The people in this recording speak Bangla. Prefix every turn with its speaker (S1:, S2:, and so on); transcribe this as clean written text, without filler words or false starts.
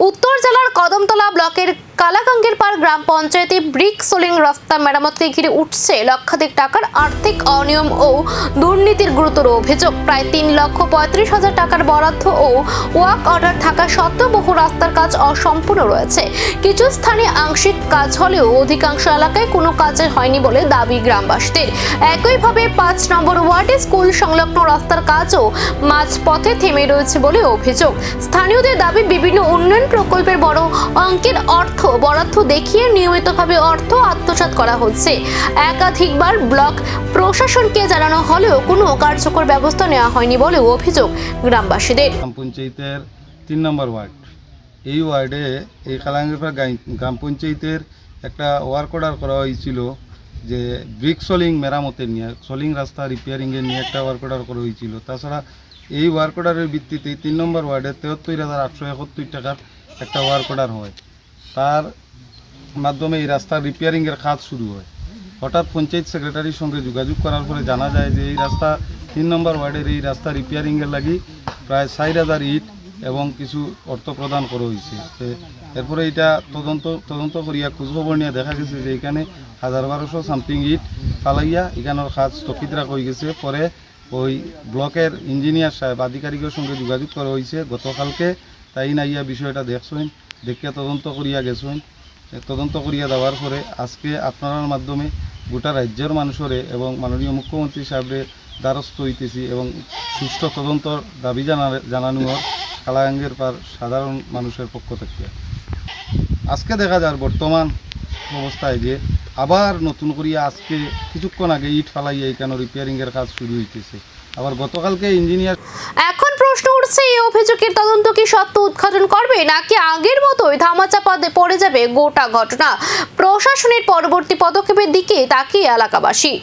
S1: উত্তর জেলার কদমতলা ব্লকের কালাকাঙ্গের পাড় গ্রাম পঞ্চায়েতে ব্রিক সোলিং রাস্তা মেরামতকে ঘিরে উঠছে লক্ষাধিক টাকার আর্থিক অনিয়ম ও দুর্নীতির গুরুতর অভিযোগ। প্রায় 3,35,000 টাকার বরাদ্দ ও ওয়ার্ক অর্ডার থাকা সত্ত্বেও বহু রাস্তার কাজ অসম্পূর্ণ রয়েছে। কিছু স্থানে আংশিক কাজ হলেও অধিকাংশ এলাকায় কোনো কাজ হয়নি বলে দাবি গ্রামবাসীদের। একইভাবে 5 নম্বর ওয়ার্ডে স্কুল সংলগ্ন রাস্তার কাজও মাঝপথে থেমে রয়েছে বলে অভিযোগ। স্থানীয়দের দাবি, বিভিন্ন উন্নয়ন প্রকল্পের বড় অঙ্কের অর্থ বরাদ্দ দেখিয়ে নিয়মিতভাবে অর্থ আত্মসাৎ করা হচ্ছে। একাধিকবার ব্লক প্রশাসনকে জানানো হলেও কোনো কার্যকর ব্যবস্থা নেওয়া হয়নি বলে অভিযোগ গ্রামবাসীদের।
S2: গ্রাম পঞ্চায়েতের 3 নম্বর ওয়ার্ড, এই ওয়ার্ডে এই কালাঙ্গিরপাড়া গ্রাম পঞ্চায়েতের একটা ওয়ার্ক অর্ডার করা হয়েছিল যে ব্রিক সোলিং মেরামতের নিয়ে, সোলিং রাস্তা রিপেয়ারিংয়ের নিয়ে একটা ওয়ার্ক অর্ডার করা হয়েছিল। তাছাড়া এই ওয়ার্ক অর্ডারের ভিত্তিতে 3 নম্বর ওয়ার্ডে 73,871 টাকার একটা ওয়ার্ক অর্ডার হয়। তার মাধ্যমে এই রাস্তার রিপেয়ারিংয়ের কাজ শুরু হয়। হঠাৎ পঞ্চায়েত সেক্রেটারির সঙ্গে যোগাযোগ করার পরে জানা যায় যে এই রাস্তা 3 নম্বর ওয়ার্ডের এই রাস্তা রিপেয়ারিংয়ের লাগি প্রায় 4,000 ইট এবং কিছু অর্থ প্রদান করা হয়েছে। এরপরে এটা তদন্ত করিয়া খোঁজখবর নিয়ে দেখা গেছে যে এখানে 1,200 সামথিং ইট ফালাইয়া এখানের কাজ স্থগিত রাখা হয়ে গেছে। পরে ওই ব্লকের ইঞ্জিনিয়ার সাহেব আধিকারিকের সঙ্গে যোগাযোগ করা হয়েছে গতকালকে। তাই নাইয়া বিষয়টা দেখছেন, দেখিয়া তদন্ত করিয়া গেছেন। তদন্ত করিয়া দেওয়ার পরে আজকে আপনার মাধ্যমে গোটা রাজ্যের মানুষরে এবং মাননীয় মুখ্যমন্ত্রী সাহেবের দ্বারস্থ হইতেছি এবং সুষ্ঠু তদন্তর দাবি জানানোর কালাকাঙ্গের পার সাধারণ মানুষের পক্ষ থেকে। আজকে দেখা যায় বর্তমান অবস্থায় যে আবার নতুন করিয়া আজকে কিছুক্ষণ আগে ইট ফালাইয়া এখানে রিপেয়ারিংয়ের কাজ শুরু হইতেছে। আবার গতকালকে ইঞ্জিনিয়ার।
S1: এখন প্রশ্ন উঠছে, এই অভিযোগের তদন্ত কি সত্য উদ্ঘাটন করবে নাকি আগের মতোই ধামাচাপা পড়ে যাবে গোটা ঘটনা? প্রশাসনের পরবর্তী পদক্ষেপের দিকে তাকিয়ে এলাকাবাসী।